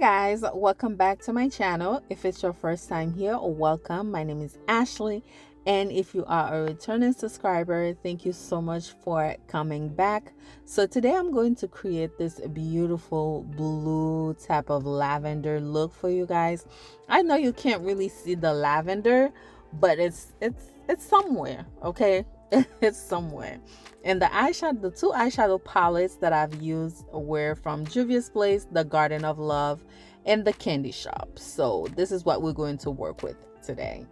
Guys, welcome back to my channel. If it's your first time here, welcome. My name is Ashley, and if you are a returning subscriber, thank you so much for coming back. So today I'm going to create this beautiful blue type of lavender look for you guys. I know you can't really see the lavender, but it's somewhere, okay? It's somewhere. And the two eyeshadow palettes that I've used were from Juvia's Place, the Garden of Love, and the Candy Shop. So this is what we're going to work with today.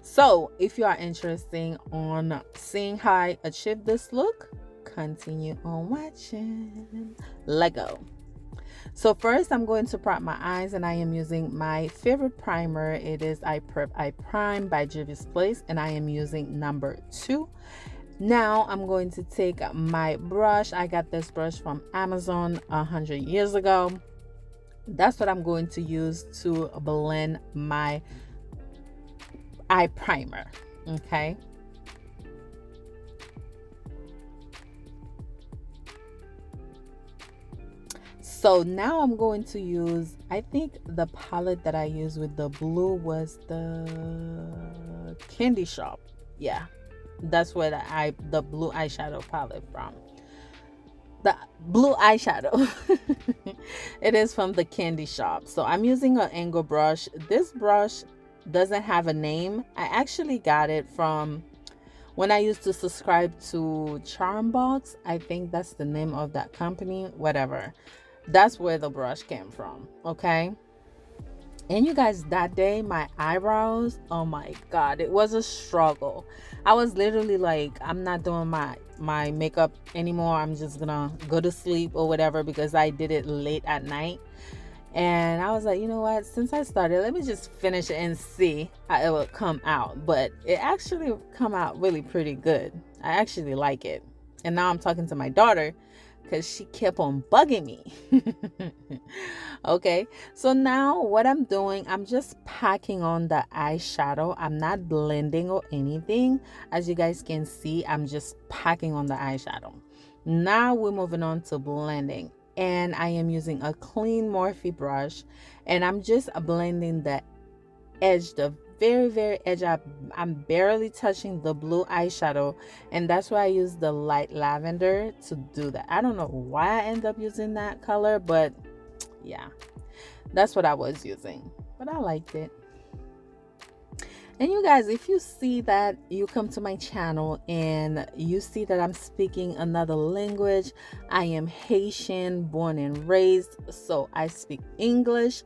So if you are interested on seeing how I achieve this look, continue on watching. Let go. So first I'm going to prep my eyes, and I am using my favorite primer. It is I Prime by Juvia's Place, and I am using number 2. Now I'm going to take my brush. I got this brush from Amazon 100 years ago. That's what I'm going to use to blend my eye primer. Okay. So now I'm going to use, I think the palette that I used with the blue was the Candy Shop. Yeah, that's where the blue eyeshadow palette from. The blue eyeshadow. It is from the Candy Shop. So I'm using an angle brush. This brush doesn't have a name. I actually got it from when I used to subscribe to Charmbox. I think that's the name of that company. Whatever. That's where the brush came from. Okay. And you guys, that day my eyebrows, oh my god, it was a struggle. I was literally like, I'm not doing my makeup anymore. I'm just gonna go to sleep or whatever, because I did it late at night. And I was like, you know what, since I started, let me just finish it and see how it will come out. But it actually come out really pretty good. I actually like it. And now I'm talking to my daughter because she kept on bugging me. Okay, so now what I'm doing, I'm just packing on the eyeshadow. I'm not blending or anything. As you guys can see, I'm just packing on the eyeshadow. Now we're moving on to blending, and I am using a clean Morphe brush, and I'm just blending the edge, the very edge. I'm barely touching the blue eyeshadow, and that's why I use the light lavender to do that. I don't know why I end up using that color, but yeah, that's what I was using, but I liked it. And you guys, if you see that you come to my channel and you see that I'm speaking another language, I am Haitian born and raised, so I speak English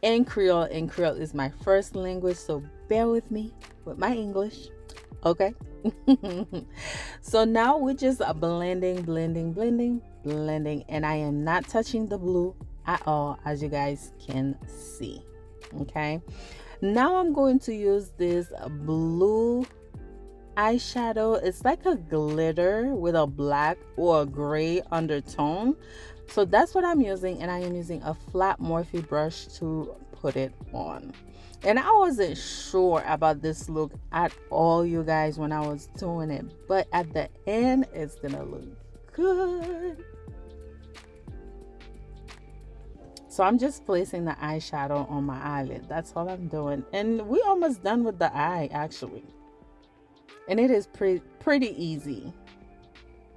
and Creole is my first language, so bear with me with my English, okay? So now we're just blending, and I am not touching the blue at all, as you guys can see. Okay, now I'm going to use this blue eyeshadow. It's like a glitter with a black or a gray undertone. So that's what I'm using, and I am using a flat Morphe brush to put it on. And I wasn't sure about this look at all, you guys, when I was doing it, but at the end it's gonna look good. So I'm just placing the eyeshadow on my eyelid. That's all I'm doing, and we're almost done with the eye actually, and it is pretty easy.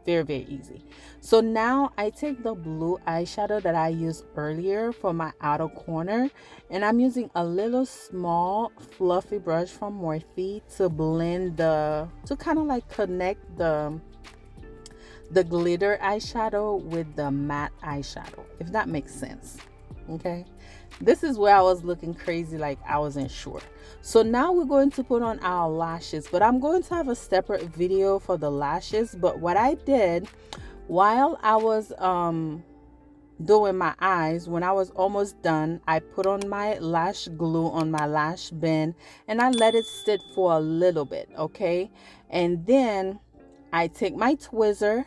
Very easy. So now I take the blue eyeshadow that I used earlier for my outer corner, and I'm using a little small fluffy brush from Morphe to blend to kind of like connect the glitter eyeshadow with the matte eyeshadow, if that makes sense. Okay, this is where I was looking crazy, like I wasn't sure. So now we're going to put on our lashes, but I'm going to have a separate video for the lashes. But what I did while I was doing my eyes, when I was almost done, I put on my lash glue on my lash band, and I let it sit for a little bit. Okay, and then I take my tweezer,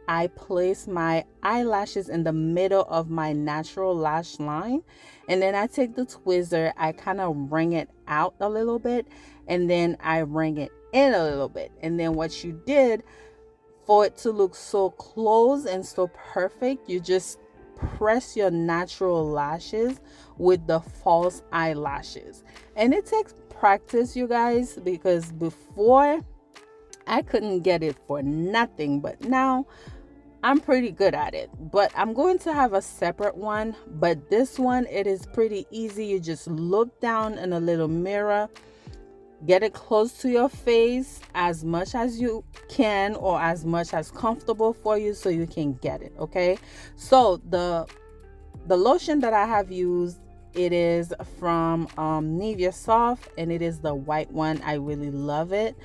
I place my eyelashes in the middle of my natural lash line, and then I take the tweezer, I kind of wring it out a little bit, and then I wring it in a little bit. And then what you did for it to look so close and so perfect, you just press your natural lashes with the false eyelashes. And it takes practice, you guys, because before I couldn't get it for nothing, but now I'm pretty good at it. But I'm going to have a separate one, but this one, it is pretty easy. You just look down in a little mirror, get it close to your face as much as you can, or as much as comfortable for you, so you can get it. Okay, so the lotion that I have used, it is from Nivea Soft, and it is the white one. I really love it.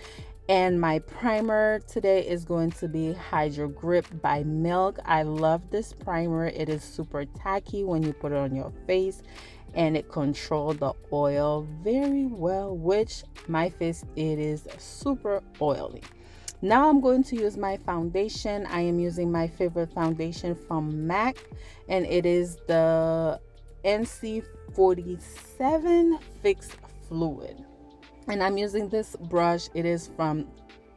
And my primer today is going to be Hydro Grip by Milk. I love this primer. It is super tacky when you put it on your face, and it controls the oil very well, which my face, it is super oily. Now I'm going to use my foundation. I am using my favorite foundation from MAC, and it is the NC47 Fix Fluid. And I'm using this brush. It is from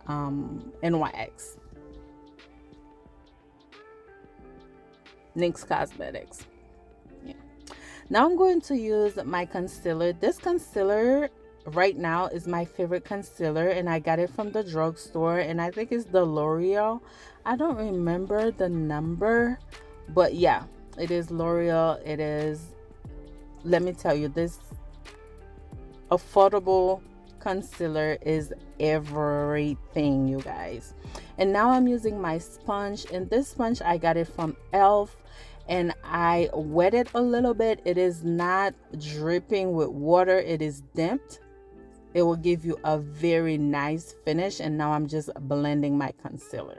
NYX. NYX Cosmetics. Yeah. Now I'm going to use my concealer. This concealer right now is my favorite concealer, and I got it from the drugstore, and I think it's the L'Oreal. I don't remember the number, but yeah, it is L'Oreal. It is, let me tell you, this affordable concealer is everything, you guys. And now I'm using my sponge, and this sponge, I got it from Elf, and I wet it a little bit. It is not dripping with water, it is damped. It will give you a very nice finish. And now I'm just blending my concealer.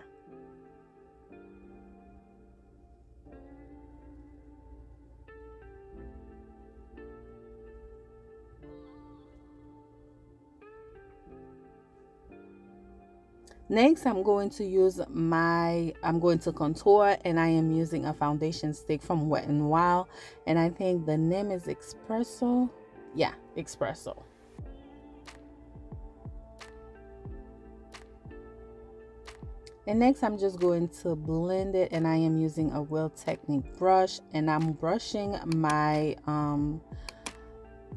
Next, I'm going to contour, and I am using a foundation stick from Wet n Wild, and I think the name is Espresso. Yeah, Espresso. And next, I'm just going to blend it, and I am using a Real Technique brush, and I'm brushing my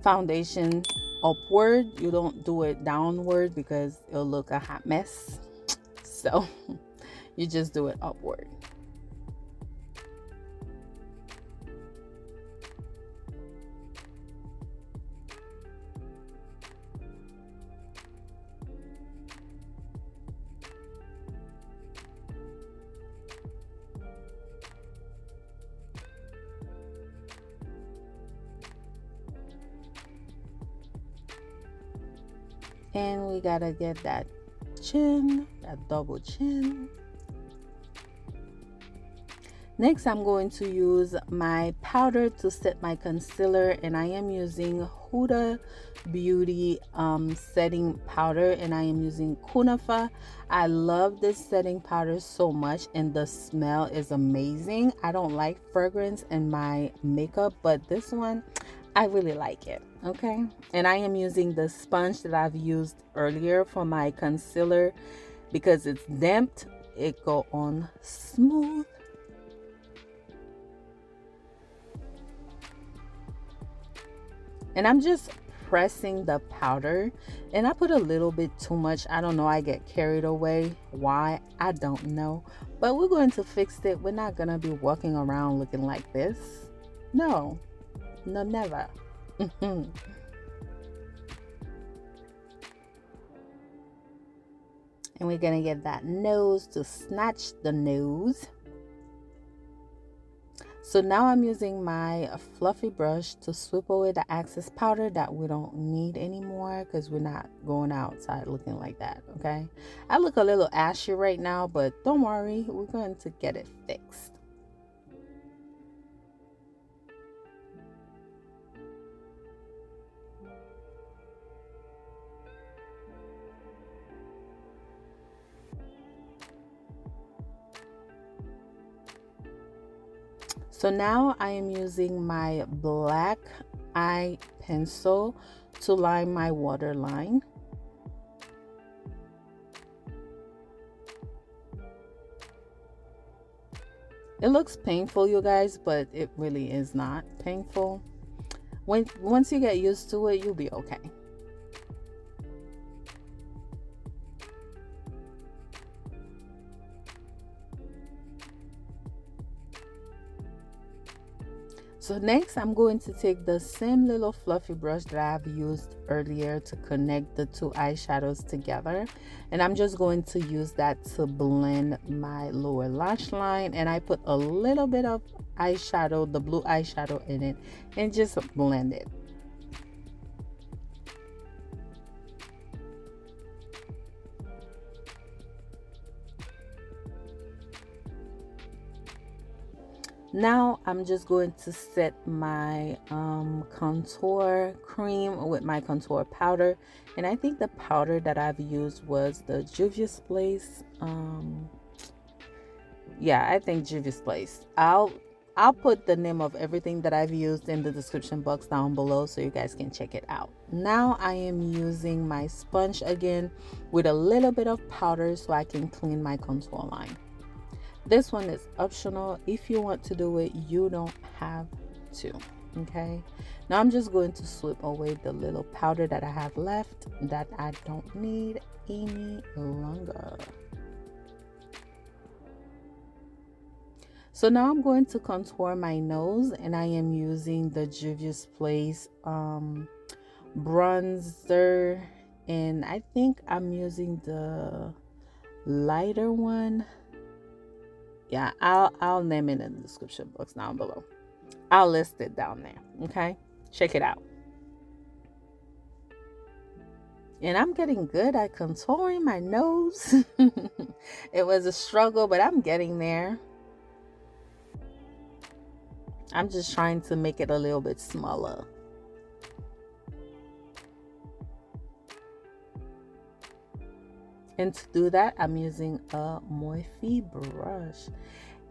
foundation upward. You don't do it downward because it'll look a hot mess. So you just do it upward. And we gotta get that chin, that double chin. Next, I'm going to use my powder to set my concealer, and I am using Huda Beauty setting powder, and I am using Kunafa. I love this setting powder so much, and the smell is amazing. I don't like fragrance in my makeup, but this one, I really like it. Okay, and I am using the sponge that I've used earlier for my concealer because it's damped. It go on smooth. And I'm just pressing the powder, and I put a little bit too much. I don't know, I get carried away. Why? I don't know, but we're going to fix it. We're not gonna be walking around looking like this. No, never. And we're gonna get that nose to snatch the nose. So now I'm using my fluffy brush to sweep away the excess powder that we don't need anymore, because we're not going outside looking like that. Okay, I look a little ashy right now, but don't worry, we're going to get it fixed. So now I am using my black eye pencil to line my waterline. It looks painful, you guys, but it really is not painful. Once you get used to it, you'll be okay. So next, I'm going to take the same little fluffy brush that I've used earlier to connect the two eyeshadows together. And I'm just going to use that to blend my lower lash line. And I put a little bit of eyeshadow, the blue eyeshadow in it, and just blend it. Now I'm just going to set my contour cream with my contour powder, and I think the powder that I've used was the Juvia's Place. Yeah, I think Juvia's Place. I'll put the name of everything that I've used in the description box down below so you guys can check it out. Now I am using my sponge again with a little bit of powder so I can clean my contour line. This one is optional. If you want to do it, you don't have to. Okay, now I'm just going to sweep away the little powder that I have left that I don't need any longer. So now I'm going to contour my nose, and I am using the Juvia's Place bronzer, and I think I'm using the lighter one. Yeah, I'll name it in the description box down below. I'll list it down there. Okay, check it out. And I'm getting good at contouring my nose. It was a struggle, but I'm getting there. I'm just trying to make it a little bit smaller. And to do that, I'm using a Morphe brush.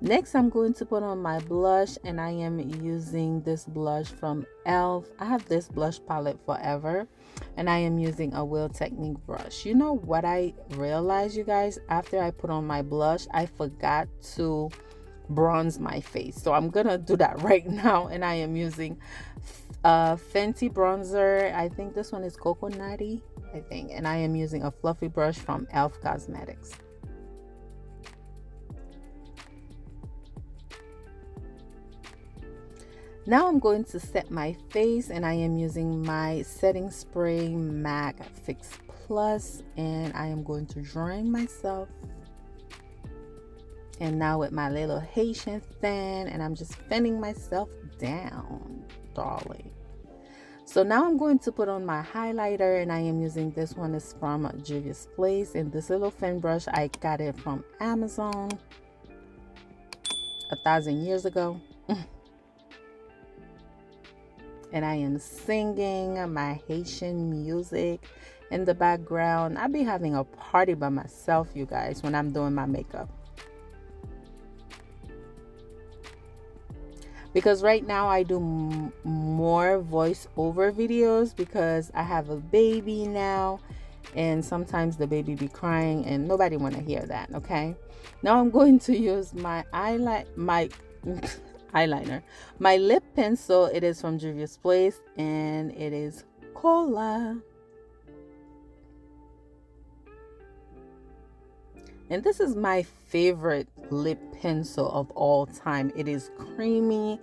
Next, I'm going to put on my blush, and I am using this blush from e.l.f. I have this blush palette forever, and I am using a Wheel Technique brush. You know what I realized, you guys? After I put on my blush, I forgot to bronze my face. So I'm gonna do that right now, and I am using Fenty bronzer. I think this one is coconutty, I think, and I am using a fluffy brush from e.l.f. Cosmetics. Now I'm going to set my face, and I am using my setting spray MAC Fix Plus, and I am going to drawing myself. And now with my little Haitian fan, and I'm just fanning myself down, darling. So now I'm going to put on my highlighter, and I am using this one. Is from Juvia's Place, and this little fan brush, I got it from Amazon 1,000 years ago. And I am singing my Haitian music in the background. I be having a party by myself, you guys, when I'm doing my makeup. Because right now I do more voiceover videos because I have a baby now, and sometimes the baby be crying and nobody want to hear that. Okay, now I'm going to use my eyeliner, my lip pencil. It is from Juvia's Place, and it is Kola. And this is my favorite lip pencil of all time. It is creamy.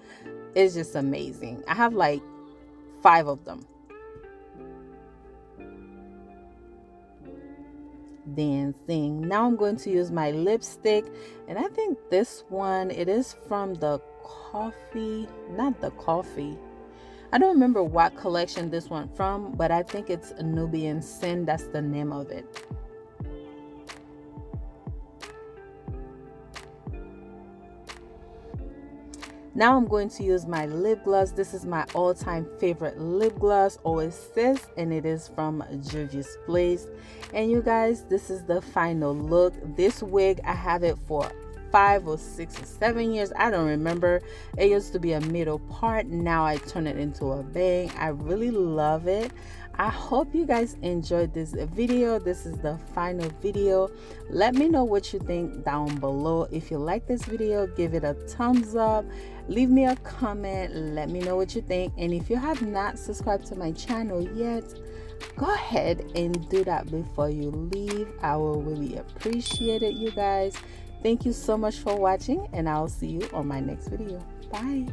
It's just amazing. I have like 5 of them. Dancing. Now I'm going to use my lipstick, and I think this one, it is from the coffee, not the coffee. I don't remember what collection this one from, but I think it's a Nubian Sin. That's the name of it. Now I'm going to use my lip gloss. This is my all-time favorite lip gloss, Oasis, and it is from Juvia's Place. And you guys, this is the final look. This wig, I have it for 5 or 6 or 7 years. I don't remember. It used to be a middle part. Now I turn it into a bang. I really love it. I hope you guys enjoyed this video. This is the final video. Let me know what you think down below. If you like this video, give it a thumbs up. Leave me a comment. Let me know what you think. And if you have not subscribed to my channel yet, go ahead and do that before you leave. I will really appreciate it, you guys. Thank you so much for watching, and I'll see you on my next video. Bye.